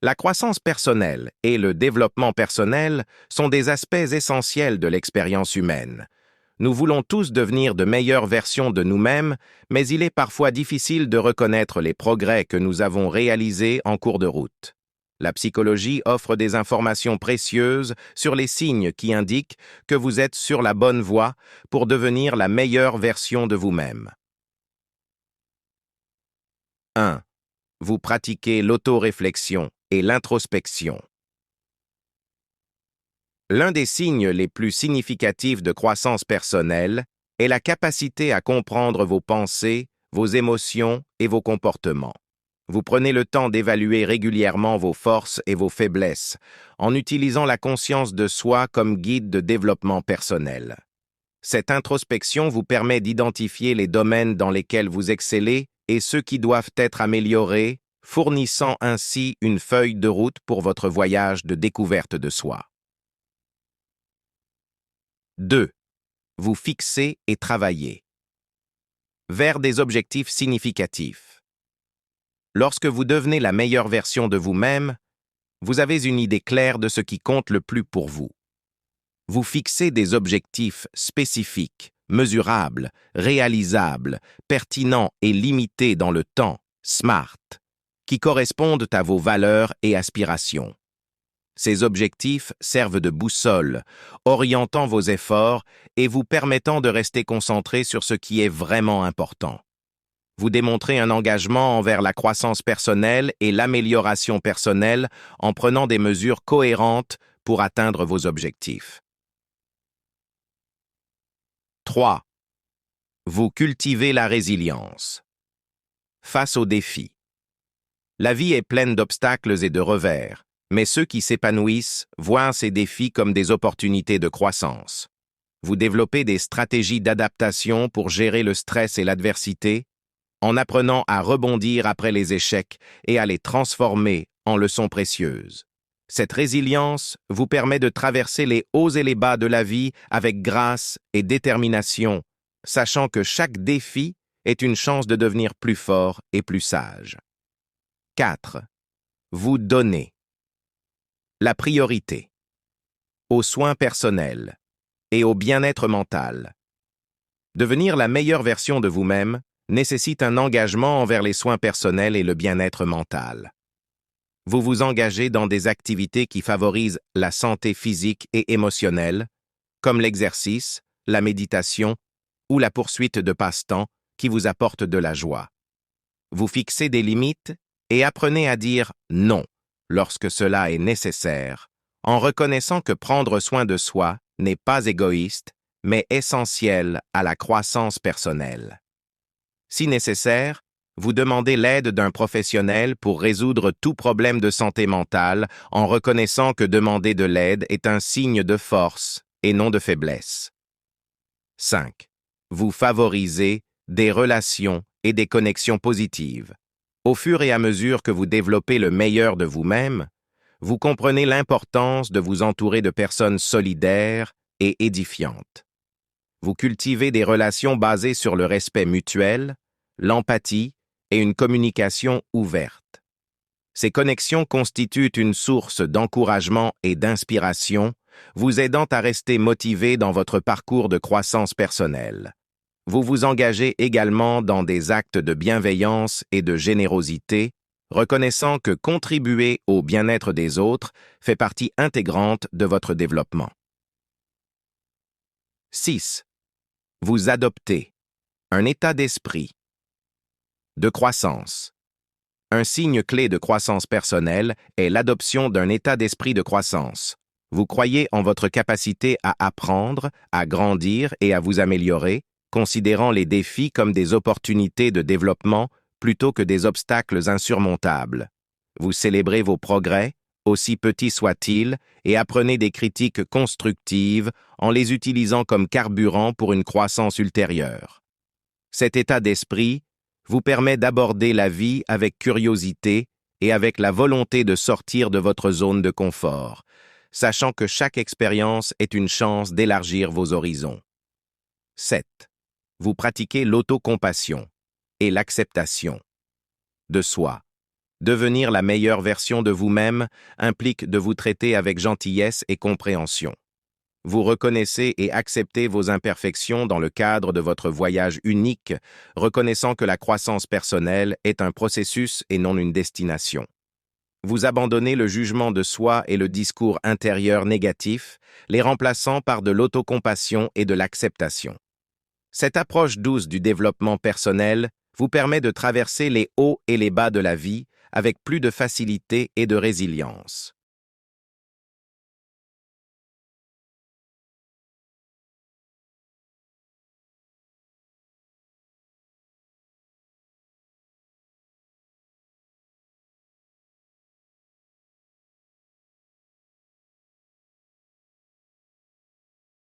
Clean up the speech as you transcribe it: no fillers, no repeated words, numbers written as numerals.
La croissance personnelle et le développement personnel sont des aspects essentiels de l'expérience humaine. Nous voulons tous devenir de meilleures versions de nous-mêmes, mais il est parfois difficile de reconnaître les progrès que nous avons réalisés en cours de route. La psychologie offre des informations précieuses sur les signes qui indiquent que vous êtes sur la bonne voie pour devenir la meilleure version de vous-même. 1. Vous pratiquez l'autoréflexion et l'introspection. L'un des signes les plus significatifs de croissance personnelle est la capacité à comprendre vos pensées, vos émotions et vos comportements. Vous prenez le temps d'évaluer régulièrement vos forces et vos faiblesses, en utilisant la conscience de soi comme guide de développement personnel. Cette introspection vous permet d'identifier les domaines dans lesquels vous excellez et ceux qui doivent être améliorés, fournissant ainsi une feuille de route pour votre voyage de découverte de soi. 2. Vous fixez et travaillez. Vers des objectifs significatifs. Lorsque vous devenez la meilleure version de vous-même, vous avez une idée claire de ce qui compte le plus pour vous. Vous fixez des objectifs spécifiques, mesurables, réalisables, pertinents et limités dans le temps, SMART, qui correspondent à vos valeurs et aspirations. Ces objectifs servent de boussole, orientant vos efforts et vous permettant de rester concentré sur ce qui est vraiment important. Vous démontrez un engagement envers la croissance personnelle et l'amélioration personnelle en prenant des mesures cohérentes pour atteindre vos objectifs. 3. Vous cultivez la résilience. Face aux défis. La vie est pleine d'obstacles et de revers, mais ceux qui s'épanouissent voient ces défis comme des opportunités de croissance. Vous développez des stratégies d'adaptation pour gérer le stress et l'adversité, en apprenant à rebondir après les échecs et à les transformer en leçons précieuses. Cette résilience vous permet de traverser les hauts et les bas de la vie avec grâce et détermination, sachant que chaque défi est une chance de devenir plus fort et plus sage. 4. Vous donnez. La priorité. Aux soins personnels et au bien-être mental. Devenir la meilleure version de vous-même nécessite un engagement envers les soins personnels et le bien-être mental. Vous vous engagez dans des activités qui favorisent la santé physique et émotionnelle, comme l'exercice, la méditation ou la poursuite de passe-temps qui vous apportent de la joie. Vous fixez des limites et apprenez à dire non lorsque cela est nécessaire, en reconnaissant que prendre soin de soi n'est pas égoïste, mais essentiel à la croissance personnelle. Si nécessaire, vous demandez l'aide d'un professionnel pour résoudre tout problème de santé mentale en reconnaissant que demander de l'aide est un signe de force et non de faiblesse. 5. Vous favorisez des relations et des connexions positives. Au fur et à mesure que vous développez le meilleur de vous-même, vous comprenez l'importance de vous entourer de personnes solidaires et édifiantes. Vous cultivez des relations basées sur le respect mutuel, l'empathie et une communication ouverte. Ces connexions constituent une source d'encouragement et d'inspiration, vous aidant à rester motivé dans votre parcours de croissance personnelle. Vous vous engagez également dans des actes de bienveillance et de générosité, reconnaissant que contribuer au bien-être des autres fait partie intégrante de votre développement. 6. Vous adoptez un état d'esprit de croissance. Un signe clé de croissance personnelle est l'adoption d'un état d'esprit de croissance. Vous croyez en votre capacité à apprendre, à grandir et à vous améliorer, considérant les défis comme des opportunités de développement plutôt que des obstacles insurmontables. Vous célébrez vos progrès, aussi petits soient-ils, et apprenez des critiques constructives en les utilisant comme carburant pour une croissance ultérieure. Cet état d'esprit vous permet d'aborder la vie avec curiosité et avec la volonté de sortir de votre zone de confort, sachant que chaque expérience est une chance d'élargir vos horizons. 7. Vous pratiquez l'autocompassion et l'acceptation de soi. Devenir la meilleure version de vous-même implique de vous traiter avec gentillesse et compréhension. Vous reconnaissez et acceptez vos imperfections dans le cadre de votre voyage unique, reconnaissant que la croissance personnelle est un processus et non une destination. Vous abandonnez le jugement de soi et le discours intérieur négatif, les remplaçant par de l'autocompassion et de l'acceptation. Cette approche douce du développement personnel vous permet de traverser les hauts et les bas de la vie avec plus de facilité et de résilience.